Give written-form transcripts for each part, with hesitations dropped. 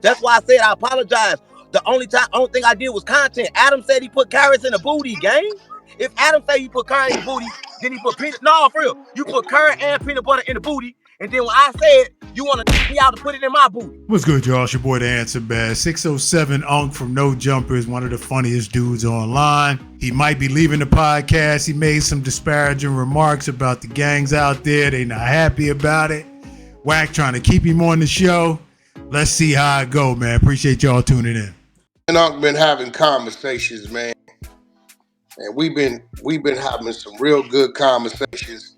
That's why I said I apologize. The only thing I did was content. Adam said he put carrots in the booty, gang. If Adam say you put carrot in the booty, then he put peanut. No, for real. You put carrot and peanut butter in the booty, and then when I said you want to take me out to put it in my booty. What's good, y'all? It's your boy, The Answer Man. 607 Unk from No Jumper is one of the funniest dudes online. He might be leaving the podcast. He made some disparaging remarks about the gangs out there. They not happy about it. Wack trying to keep him on the show. Let's see how it go, man. Appreciate y'all tuning in. And I've been having conversations, man. And we've been having some real good conversations.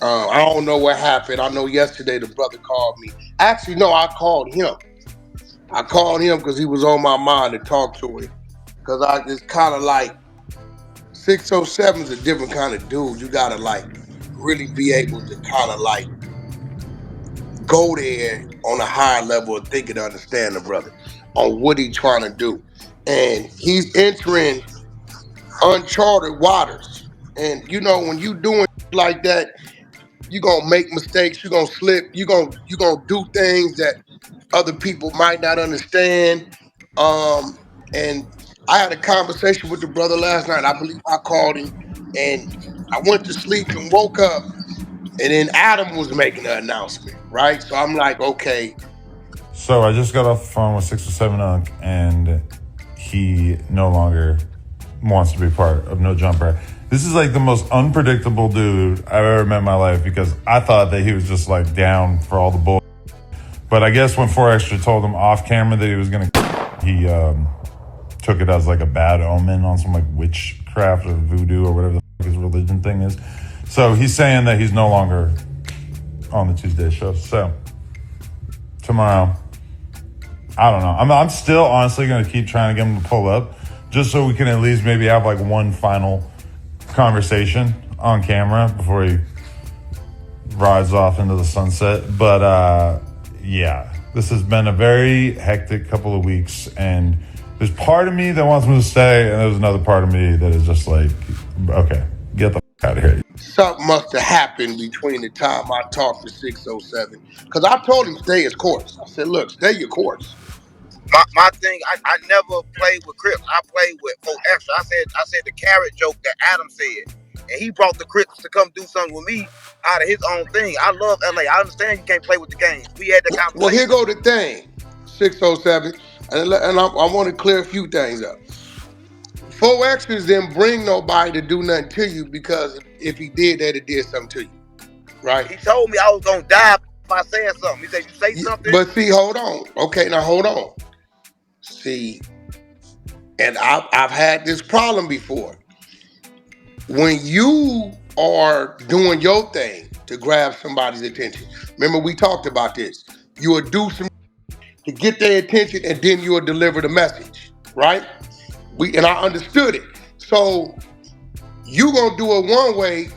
I don't know what happened. I know yesterday the brother called me. Actually, no, I called him. I called him because he was on my mind to talk to him. Because I just kind of like, 607 is a different kind of dude. You got to like really be able to kind of like go there on a higher level of thinking to understand the brother on what he's trying to do. And he's entering uncharted waters. And you know, when you doing like that, you're gonna make mistakes, you're gonna slip, you're gonna do things that other people might not understand. And I had a conversation with the brother last night. I believe I called him and I went to sleep and woke up, and then Adam was making an announcement, right? So I'm like, okay. So I just got off the phone with 607 Unk, and he no longer wants to be part of No Jumper. This is like the most unpredictable dude I've ever met in my life, because I thought that he was just like down for all the bull. But I guess when 4Extra told him off camera that he was going to, he took it as like a bad omen on some like witchcraft or voodoo or whatever the fuck his religion thing is. So he's saying that he's no longer on the Tuesday show. So tomorrow, I don't know. I'm still honestly going to keep trying to get him to pull up, just so we can at least maybe have like one final conversation on camera before he rides off into the sunset. But yeah, this has been a very hectic couple of weeks, and there's part of me that wants him to stay, and there's another part of me that is just like, okay, get the fuck out of here. Something must have happened between the time I talked to 607, because I told him stay his course. I said, look, stay your course. My thing, I never played with Crips. I played with 4Extra. I said the carrot joke that Adam said, and he brought the Crips to come do something with me out of his own thing. I love LA. I understand you can't play with the games. We had that conversation. Well, here go the thing, 607, and I want to clear a few things up. 4Extras didn't bring nobody to do nothing to you, because if he did that, it did something to you, right? He told me I was gonna die if I said something. He said, you say something. But see, hold on. Okay, now hold on. See, and I've had this problem before. When you are doing your thing to grab somebody's attention, remember we talked about this. You will do some to get their attention, and then you will deliver the message, right? And I understood it. So you gonna do it one way,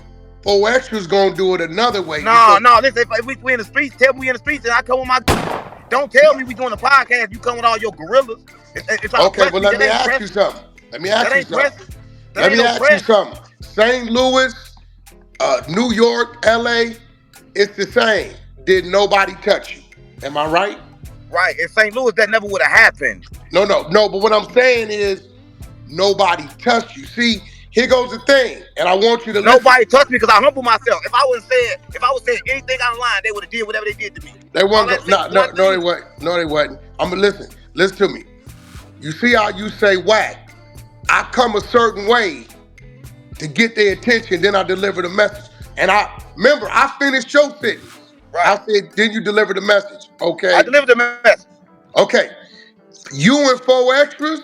4Extra's gonna do it another way. No. Listen, if we in the streets, tell me we in the streets, and I come with my. Don't tell me we doing a podcast. You come with all your gorillas. Okay, well let me ask you something. Let me ask you something. St. Louis, New York, LA, it's the same. Did nobody touch you? Am I right? Right. In St. Louis, that never would have happened. No. But what I'm saying is nobody touched you. See, here goes the thing, and I want you to nobody touched me because I humble myself. If I was saying anything online, they would have did whatever they did to me. They weren't. No, they weren't. No, they wasn't. I'm gonna listen. Listen to me. You see how you say whack? I come a certain way to get their attention, then I deliver the message. And I finished your sentence. Right. I said, then you deliver the message. Okay. I delivered the message. Okay. You and 4Extras,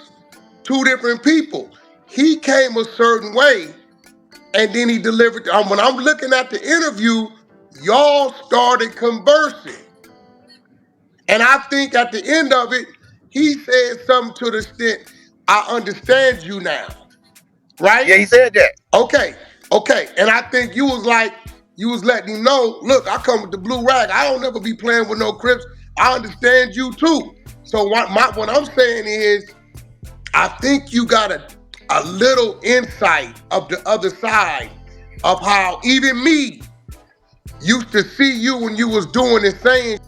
two different people. He came a certain way, and then he delivered. When I'm looking at the interview, y'all started conversing. And I think at the end of it, he said something to the extent, I understand you now. Right? Yeah, he said that. Okay. And I think you was letting him know, look, I come with the blue rag. I don't ever be playing with no Crips. I understand you too. So what I'm saying is, I think you got a little insight of the other side of how even me used to see you when you was doing this thing,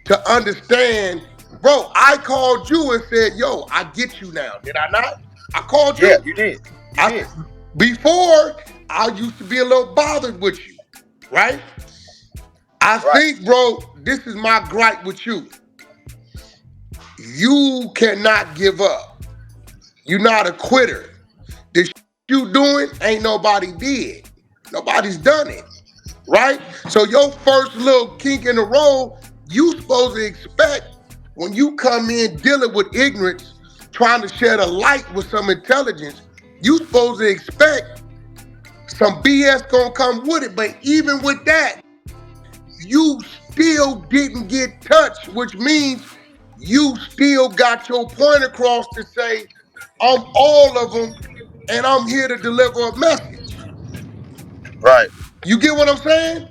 to understand Bro, I called you and said, yo, I get you now. Did I not? I called Yeah, you. you did. You I did. Before, I used to be a little bothered with you, right? I Right. think, bro, this is my gripe with you. You cannot give up. You're not a quitter. The you doing ain't nobody did. Nobody's done it, right? So your first little kink in the road, you supposed to expect when you come in dealing with ignorance, trying to shed a light with some intelligence, you supposed to expect some BS gonna come with it. But even with that, you still didn't get touched, which means you still got your point across to say, I'm all of them and I'm here to deliver a message. Right. You get what I'm saying?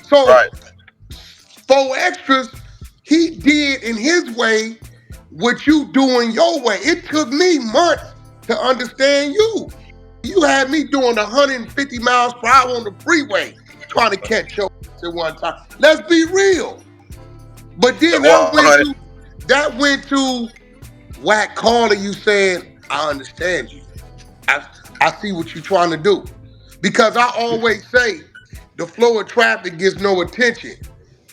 So, Right. four extras, he did in his way what you doing your way. It took me months to understand you. You had me doing 150 miles per hour on the freeway trying to catch your ass at one time. Let's be real. But then The 100. that went to Wack calling you saying, I understand you. I see what you're trying to do. Because I always say the flow of traffic gets no attention.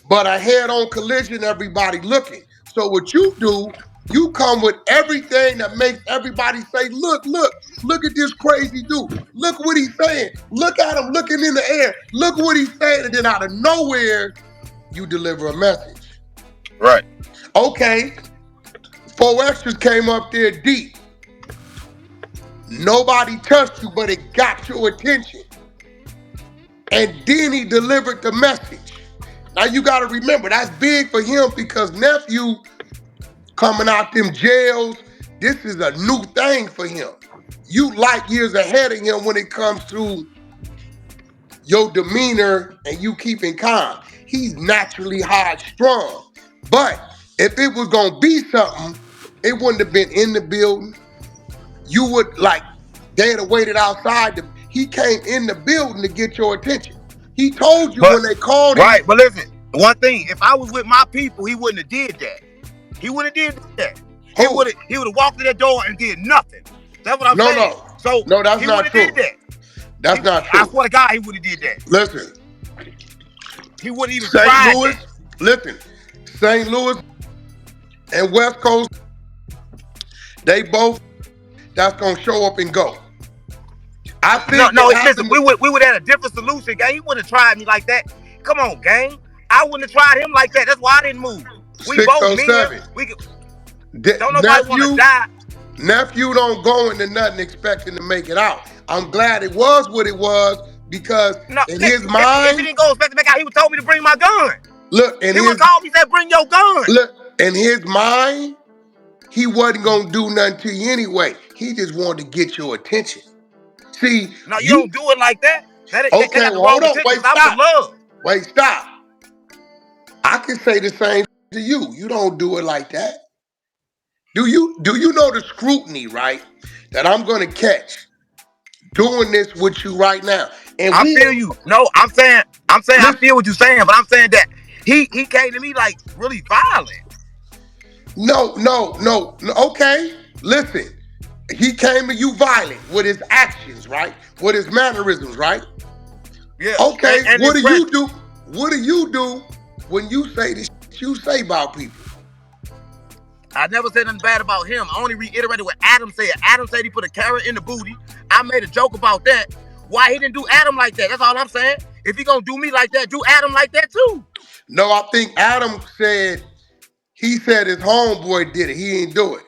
But a head-on collision, everybody looking. So what you do, you come with everything that makes everybody say, look at this crazy dude. Look what he's saying. Look at him looking in the air. Look what he's saying. And then out of nowhere, you deliver a message. Right. Okay, four extras came up there deep. Nobody touched you, but it got your attention. And then he delivered the message. Now you got to remember, that's big for him because nephew coming out them jails, this is a new thing for him. You light years ahead of him when it comes to your demeanor and you keeping calm. He's naturally high strung. But if it was going to be something, it wouldn't have been in the building. You would they'd have waited outside. He came in the building to get your attention. He told you But when they called him. right. But listen, one thing. If I was with my people, he wouldn't have did that. He wouldn't have did that. He Who? would have. He would have walked to that door and did nothing. That's what I'm No, saying. no. So No, that's he not would have true. did that. That's not I true. swear to God, he would have did that. Listen. He wouldn't even St. try Louis, that. listen. St. Louis and West Coast, they both, that's going to show up and go. I No, think no. it Listen, happened we would have a different solution, gang. He wouldn't have tried me like that. Come on, gang. I wouldn't have tried him like that. That's why I didn't move. We both men. 607. We could, don't nobody want to die. Nephew don't go into nothing expecting to make it out. I'm glad it was what it was because No, in if his he mind, didn't go expect to make out, he would told me to bring my gun. look, in He would his have called me and said, "Bring your gun." look, in his mind, he wasn't gonna do nothing to you anyway. He just wanted to get your attention. See, No, you you don't do it like that. They okay, got the well, wrong hold on, intention. wait, Stop the stop. love. Wait, stop. I can say the same to you. You don't do it like that. Do you know the scrutiny, right? That I'm gonna catch doing this with you right now. And I we feel you. No, I'm saying I listen, feel what you're saying, but I'm saying that he came to me like really violent. no. Okay, listen. He came to you violent with his actions, right? With his mannerisms, right? Yeah, Okay, and what his do you presence. do? What do you do when you say the shit you say about people? I never said nothing bad about him. I only reiterated what Adam said. Adam said he put a carrot in the booty. I made a joke about that. Why he didn't do Adam like that? That's all I'm saying. If he gonna do me like that, do Adam like that too. No, I think Adam said he said his homeboy did it. He didn't do it.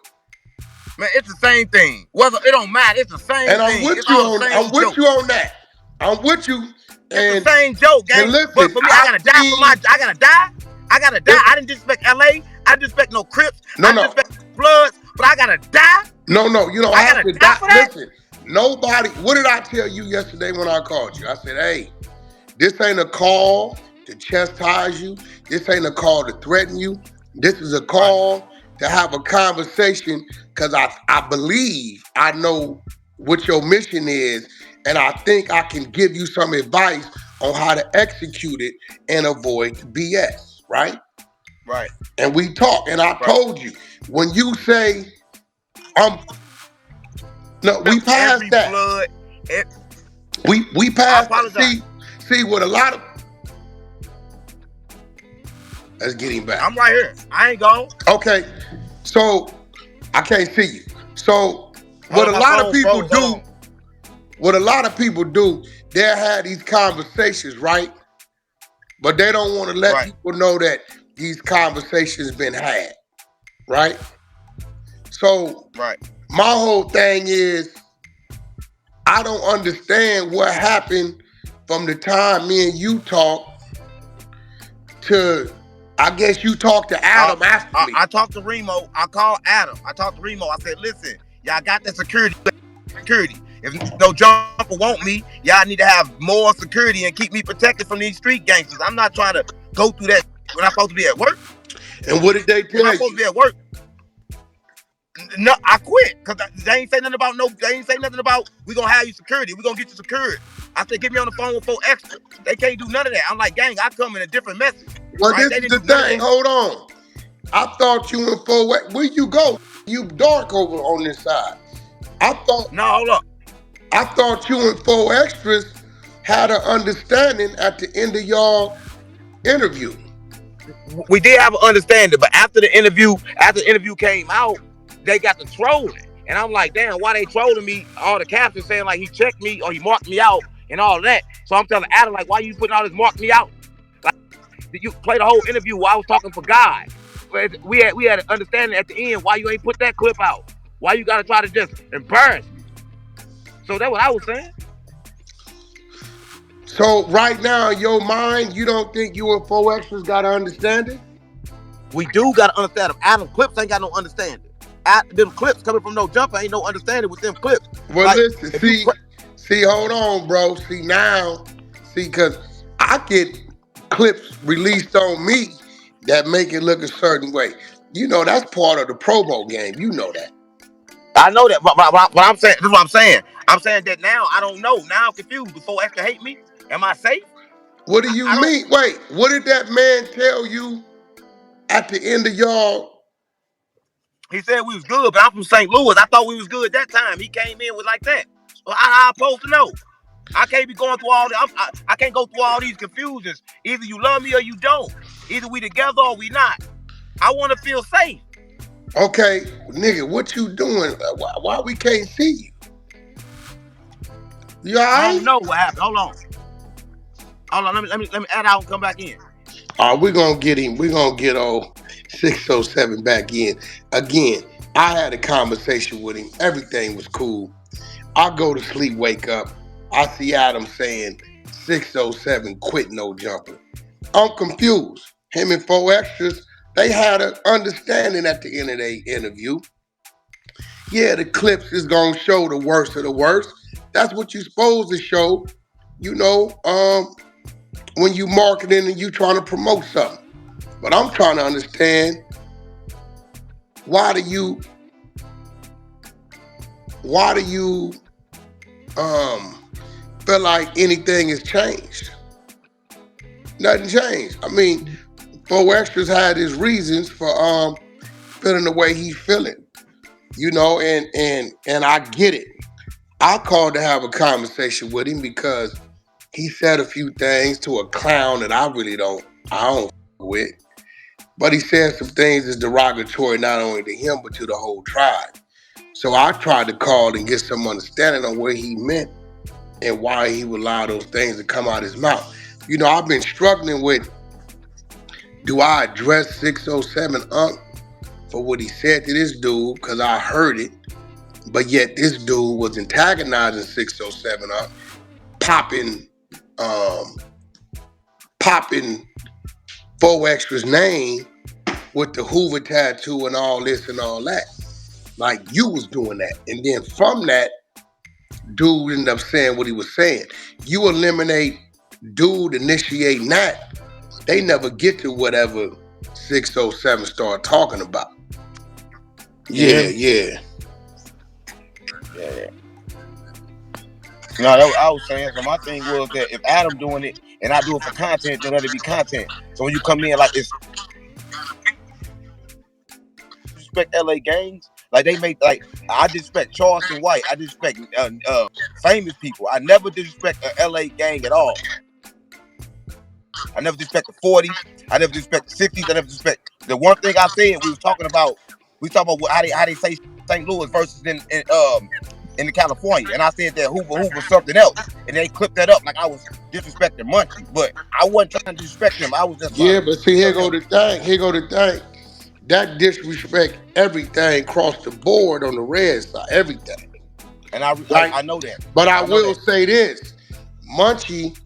Man, it's the same thing. Whether it don't matter, it's the same And thing. It's all the I'm same with joke. you on that. I'm with you. It's the And same joke, gang. But listen, for me, I I've gotta die for seen I gotta die. I gotta die. it, I didn't disrespect LA. I didn't disrespect no Crips. no, I didn't no, disrespect Bloods. But I gotta die. no. You don't I have gotta to die die. for that. Listen, nobody. What did I tell you yesterday when I called you? I said, hey, this ain't a call to chastise you. This ain't a call to threaten you. This is a Right. call to have a conversation because I believe I know what your mission is, and I think I can give you some advice on how to execute it and avoid BS, right? Right. And we talk. And I Right. told you, when you say, no, we passed Every that. blood. We I passed that. apologize. See what a lot of. Let's get him back. I'm right here. I ain't gone. Okay, so I can't see you. So Hold what on, a my lot of phone people froze. Hold do, they'll have these conversations, right? But they don't want to on. let Right. people know that these conversations been had, right? So Right. my whole thing is, I don't understand what happened from the time me and you talked to, I guess you talked to Adam after me. I talked to Remo. I called Adam. I talked to Remo. I said, listen, y'all got that security. If no jumper want me, y'all need to have more security and keep me protected from these street gangsters. I'm not trying to go through that when I'm supposed to be at work. And what did they When tell I'm supposed you? to be at work, no, I quit because they ain't say nothing about They ain't say nothing about we gonna have you security. We gonna get you secured. I said, get me on the phone with 4 extra. They can't do none of that. I'm like, gang, I come in a different message. Well, Right? this They is didn't the do none of thing. that. Hold on. I thought you in full. Where you go? You dark over on this side. I thought No, hold up. you and 4 extras had an understanding at the end of y'all interview. We did have an understanding, but after the interview came out, they got to trolling. And I'm like, damn, why they trolling me? All the captions saying like he checked me or he marked me out and all that. So I'm telling Adam, like, why you putting all this mark me out? Like, did you play the whole interview while I was talking for God? We had an understanding at the end why you ain't put that clip out. Why you gotta try to just embarrass me? So that's what I was saying. So right now, in your mind, you don't think you and 4 extras got to understand it? We do gotta understand them. Adam clips ain't got no understanding. Them clips coming from no jumper ain't no understanding with them clips. Well, Like listen, if you hold on, bro. Because I get clips released on me that make it look a certain way. You know, that's part of the promo game. You know that. I know that, but I'm saying, this is what I'm saying. I'm saying that now I don't know. Now I'm confused. Before extra hate me, am I safe? What do you I don't. mean? Wait, what did that man tell you at the end of y'all? He said we was good, but I'm from St. Louis. I thought we was good that time. He came in with like that. Well, I supposed to know. I can't be going through all the. I can't go through all these confusions. Either you love me or you don't. Either we together or we not. I want to feel safe. Okay, nigga, what you doing? Why we can't see you? You all I right? don't know what happened. Hold on. Let me add out and come back in. All right, we're gonna get him. We're gonna get old 607 back in. Again, I had a conversation with him. Everything was cool. I go to sleep, wake up. I see Adam saying 607 quit no jumper. I'm confused. Him and 4 extras, they had an understanding at the end of their interview. Yeah, the clips is gonna show the worst of the worst. That's what you're supposed to show, you know, when you marketing and you trying to promote something. But I'm trying to understand, why do you feel like anything has changed? Nothing changed. I mean, 4 extras had his reasons for feeling the way he's feeling. You know, and I get it. I called to have a conversation with him because he said a few things to a clown that I don't with. But he said some things that's derogatory not only to him but to the whole tribe. So I tried to call and get some understanding on what he meant and why he would allow those things to come out his mouth. You know, I've been struggling with, do I address 607 Unc for what he said to this dude, because I heard it, but yet this dude was antagonizing 607 Unc, popping 4 extras name with the Hoover tattoo and all this and all that. Like, you was doing that. And then from that, dude ended up saying what he was saying. You eliminate dude initiating that, they never get to whatever 607 started talking about. Yeah. Yeah. No, that I was saying. So my thing was that if Adam doing it and I do it for content, then let it be content. So when you come in like it's disrespect LA gangs. Like they make like I disrespect Charleston White. I disrespect famous people. I never disrespect a LA gang at all. I never disrespect the 40s. I never disrespect the 60s. I never disrespect the one thing I said. We talking about how they say St. Louis versus in the California, and I said that Hoover was something else, and they clipped that up like I was disrespecting Munchie, but I wasn't trying to disrespect him. I was just trying But see, to here tell go him. the thing. Here go the thing. That disrespect everything across the board on the red side, everything. And Right? I know that. But I I know will that. say this: Munchie,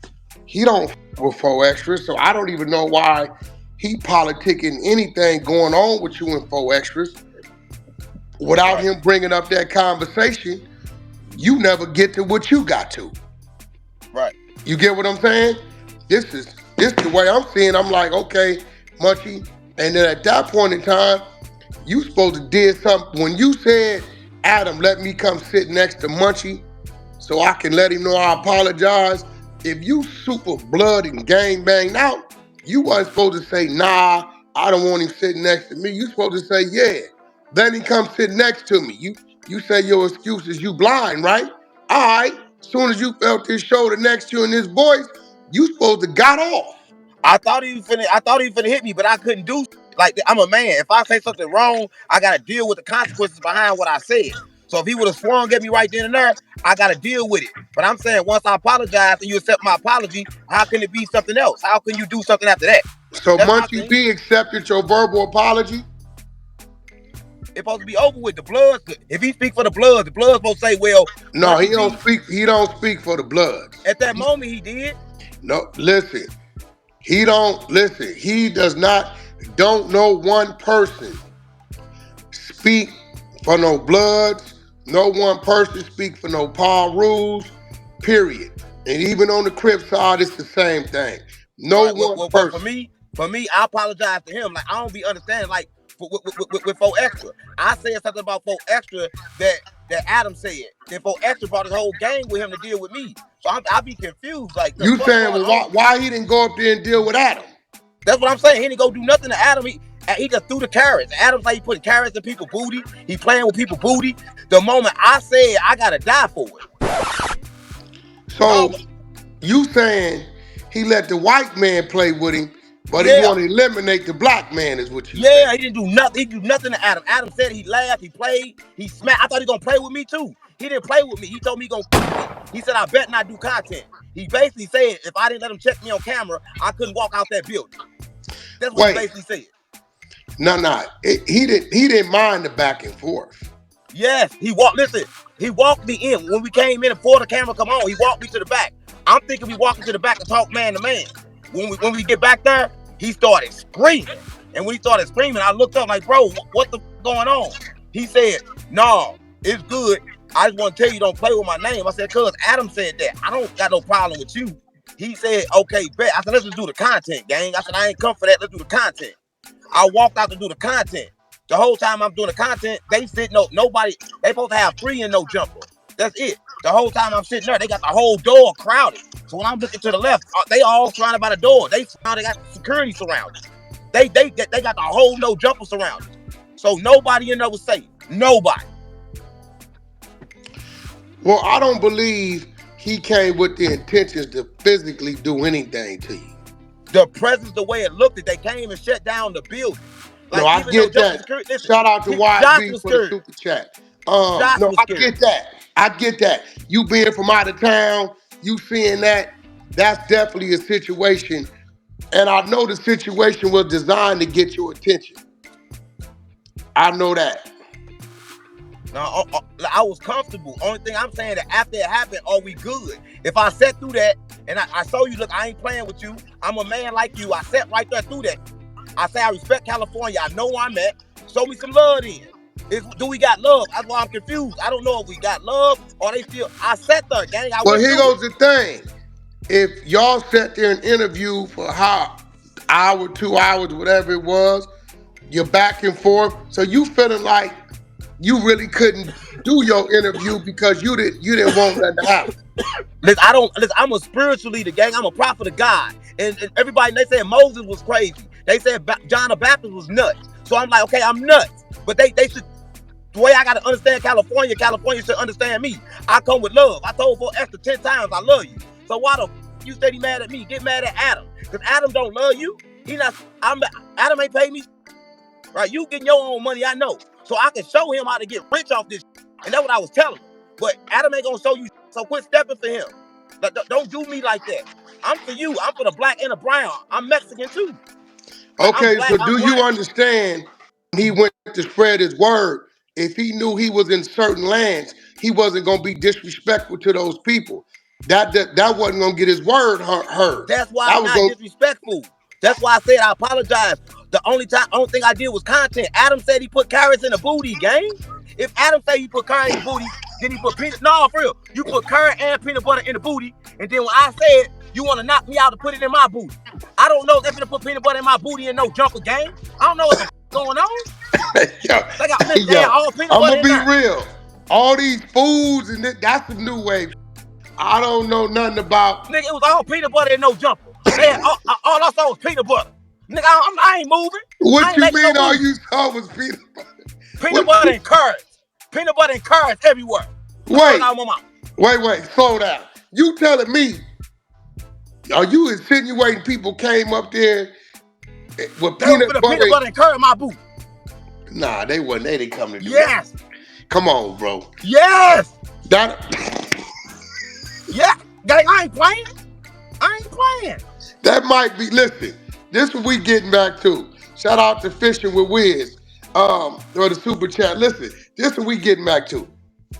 he don't with 4 extras, so I don't even know why he politicking anything going on with you in 4 extras without Right. him bringing up that conversation. You never get to what you got to. Right. You get what I'm saying? This is the way I'm seeing. I'm like, okay, Munchie. And then at that point in time, you supposed to did something. When you said, Adam, let me come sit next to Munchie so I can let him know I apologize. If you super blood and gang banged out, you wasn't supposed to say, nah, I don't want him sitting next to me. You supposed to say, yeah, let him come sit next to me. You say your excuse is you blind, right? All right. Soon as you felt this shoulder next to you and this voice, you supposed to got off. I thought he was finna hit me, but I couldn't do like I'm a man. If I say something wrong, I gotta deal with the consequences behind what I said. So if he would have swung at me right then and there, I gotta deal with it. But I'm saying once I apologize and you accept my apology, how can it be something else? How can you do something after that? So That's my Munchie thing. B accepted your verbal apology? It's supposed to be over with. The Bloods. If he speak for the Bloods supposed to say, well, No, he Munchie don't B, speak. He don't speak for the Bloods. at that moment he did. No, listen. He don't listen. He does not. Don't know one person speak for no Bloods. No one person speak for no Paul Rules. Period. And even on the Crip side, it's the same thing. No Right. one Well, person. for me, I apologize to him. Like I don't be understanding. Like with 4 extra, I said something about 4 extra that Adam said. Then 4 extra brought his whole gang with him to deal with me. So I be confused. Like the You fuck saying, going well, on? why he didn't go up there and deal with Adam? That's what I'm saying. He didn't go do nothing to Adam. He just threw the carrots. Adam's like he putting carrots in people's booty. He playing with people's booty. The moment I said I gotta die for it. So you saying he let the white man play with him, but he Yeah. want to eliminate the black man is what you Yeah, saying. he didn't do nothing. He did nothing to Adam. Adam said he laughed, he played, he smacked. I thought he gonna play with me too. He didn't play with me. He told me he gonna kick me. He said I bet not do content. He basically said if I didn't let him check me on camera, I couldn't walk out that building. That's what he Wait, basically said. no. He didn't mind the back and forth. Yes, he walked me in. When we came in before the camera come on, he walked me to the back. I'm thinking we walking to the back and talk man to man. When we get back there, he started screaming. And when he started screaming, I looked up like, bro, what the going on? He said, no, it's good. I just want to tell you, don't play with my name. I said, cuz Adam said that. I don't got no problem with you. He said, okay, bet. I said, let's just do the content, gang. I said, I ain't come for that. Let's do the content. I walked out to do the content. The whole time I'm doing the content, they sit nobody. They supposed to have free and no jumper. That's it. The whole time I'm sitting there, they got the whole door crowded. So when I'm looking to the left, they all surrounded by the door. They got security surrounded. They got the whole no jumper surrounded. So nobody in there was safe. Nobody. Well, I don't believe he came with the intentions to physically do anything to you. The presence, the way it looked, that they came and shut down the building. Like, no, I get that. Listen, shout out to YB for the super chat. No, I get that. I get that. You being from out of town, you seeing that, that's definitely a situation. And I know the situation was designed to get your attention. I know that. No, I was comfortable. Only thing I'm saying that after it happened, are we good? If I sat through that and I saw you, look, I ain't playing with you. I'm a man like you. I sat right there through that. I say I respect California. I know where I'm at. Show me some love then. Do we got love? That's why I'm confused. I don't know if we got love or they still. I sat there, gang. Well, here goes the thing. If y'all sat there and interview for hour, 2 hours, whatever it was, you're back and forth. So you feeling like you really couldn't do your interview because you didn't want that to happen. Listen, I'm a spiritual leader, gang. I'm a prophet of God. And everybody, they said Moses was crazy. They said John the Baptist was nuts. So I'm like, okay, I'm nuts. But they should, the way I gotta understand California, California should understand me. I come with love. I told for extra 10 times I love you. So why the you steady mad at me? Get mad at Adam. Because Adam don't love you. He not Adam ain't pay me. Right? You getting your own money, I know. So I can show him how to get rich off this. And that's what I was telling him. But Adam ain't gonna show you, so quit stepping for him. Don't do me like that. I'm for you. I'm for the black and the brown. I'm Mexican too. Like, I'm Okay, black, so I'm do you brown. understand when he went to spread his word, if he knew he was in certain lands, he wasn't going to be disrespectful to those people. That wasn't going to get his word heard. That's why That I'm was not going disrespectful. That's why I said I apologize. The only thing I did was content. Adam said he put carrots in the booty, gang. If Adam say he put carrot in the booty, then he put peanut. No, for real. You put carrot and peanut butter in the booty, and then when I said you want to knock me out to put it in my booty, I don't know if they're gonna put peanut butter in my booty and no jumper, gang. I don't know what the going on. yo, They got they yo, had all peanut I'm butter going to in be there. real. All these foods, and that's the new wave. I don't know nothing about. Nigga, it was all peanut butter and no jumper. They had all I saw was peanut butter. Nigga, I ain't moving. I What ain't you making no mean all move. you saw was peanut butter? Peanut What butter you, and carrots. Peanut butter and carrots everywhere. I swear to wait, God, mama. wait, slow down. You telling me, are you insinuating people came up there with They were peanut for the peanut butter? butter and carrot in my boot. Nah, they wasn't. They didn't come to do that. Yes. Come on, bro. Yes. That Yeah. Gang, I ain't playing. I ain't playing. that might be. Listen, this what we getting back to. Shout out to Fishing with Wiz, or the super chat. Listen, this what we getting back to.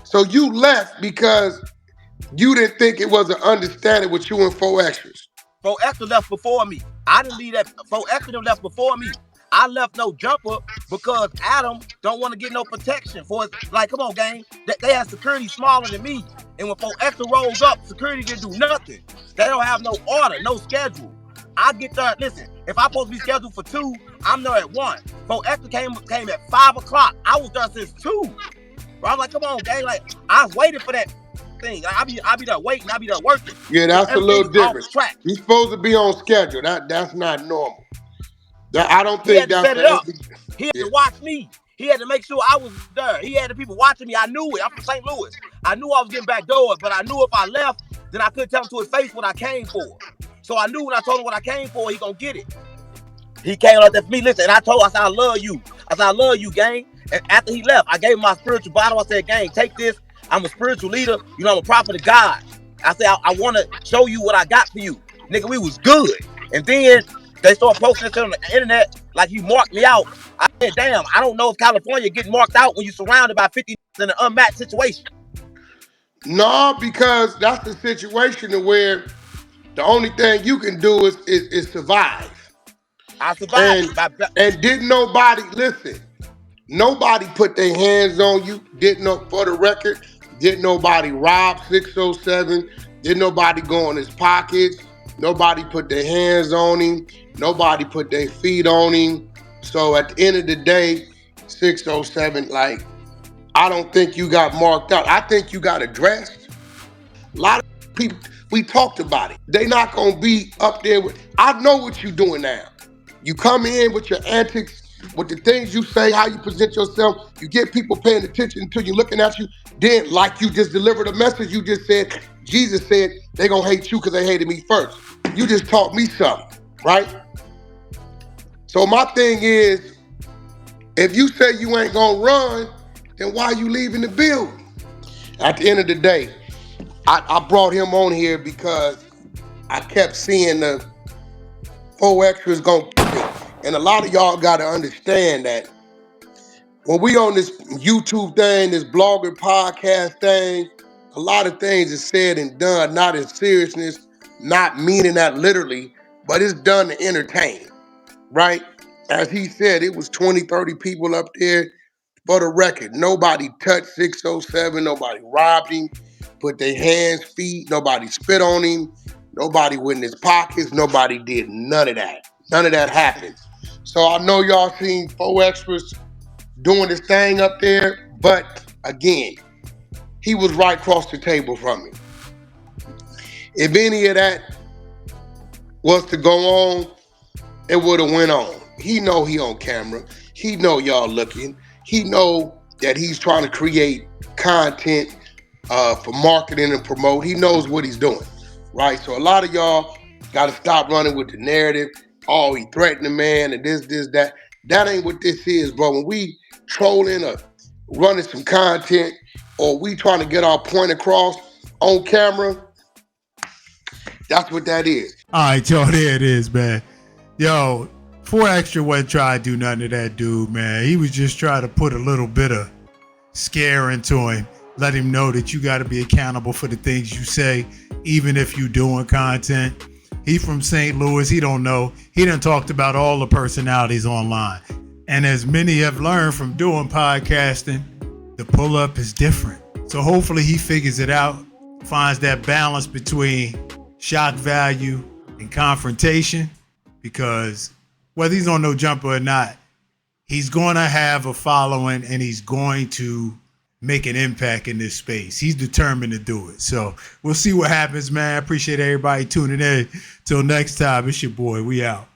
So you left because you didn't think it was an understanding with you and 4Extras. 4Extra left before me. I didn't leave that. 4Extra left before me. I left no jumper because Adam don't want to get no protection for his. Like, come on, gang. They have security smaller than me. And when 4Extra rolls up, security didn't do nothing. They don't have no order, no schedule. I get there. Listen, if I'm supposed to be scheduled for 2, I'm there at 1. 4Extra came at 5 o'clock. I was there since 2. Bro, I'm like, come on, gang. Like, I was waiting for that thing. I be there waiting. I be there working. Yeah, that's a Everything little is off different. track. You're supposed to be on schedule. That's not normal. I don't He think had to that's set it the. up. He had Yeah. to watch me. He had to make sure I was there. He had the people watching me. I knew it. I'm from St. Louis. I knew I was getting backdoored, but I knew if I left, then I couldn't tell him to his face what I came for. So I knew when I told him what I came for, he gonna get it. He came like that for me. Listen, and I said, I love you. I said, I love you, gang. And after he left, I gave him my spiritual bottle. I said, gang, take this. I'm a spiritual leader. You know, I'm a prophet of God. I said, I want to show you what I got for you. Nigga, we was good. And then they started posting this on the internet like you marked me out. I said, damn, I don't know if California getting marked out when you're surrounded by 50 in an unmatched situation. No, because that's the situation where the only thing you can do is survive. I survived it. And didn't nobody listen? Nobody put their hands on you. Didn't know, for the record, didn't nobody rob 607. Didn't nobody go in his pockets. Nobody put their hands on him. Nobody put their feet on him. So at the end of the day, 607, like, I don't think you got marked out. I think you got addressed. A lot of people, we talked about it. They not gonna be up there with, I know what you're doing now. You come in with your antics, with the things you say, how you present yourself, you get people paying attention until you're looking at you. Then, like you just delivered a message, you just said, Jesus said, they gonna hate you because they hated me first. You just taught me something, right? So my thing is, if you say you ain't gonna run, then why are you leaving the building? At the end of the day, I brought him on here because I kept seeing the 4Extras gonna keep it. And a lot of y'all gotta understand that when we on this YouTube thing, this blogger podcast thing, a lot of things is said and done, not in seriousness, not meaning that literally, but it's done to entertain, right? As he said, it was 20, 30 people up there. For the record, nobody touched 607, nobody robbed him, put their hands, feet, nobody spit on him, nobody went in his pockets, nobody did none of that. None of that happened. So I know y'all seen 4Extras doing his thing up there, but again, he was right across the table from me. If any of that was to go on, it would have went on. He know he on camera. He know y'all looking. he know that he's trying to create content for marketing and promote. He knows what he's doing, right? So a lot of y'all got to stop running with the narrative. Oh, he threatened the man and this, that. That ain't what this is, bro. When we trolling or running some content or we trying to get our point across on camera, that's what that is. All right, yo, there it is, man. Yo, 4Extra wasn't trying to do nothing to that dude, man. He was just trying to put a little bit of scare into him. Let him know that you got to be accountable for the things you say, even if you doing content. He from St. Louis. He don't know. He done talked about all the personalities online. And as many have learned from doing podcasting, the pull-up is different. So hopefully he figures it out, finds that balance between shock value and confrontation, because whether he's on No Jumper or not, he's going to have a following and he's going to make an impact in this space. He's determined to do it. So we'll see what happens, man. I appreciate everybody tuning in. Till next time, it's your boy. We out.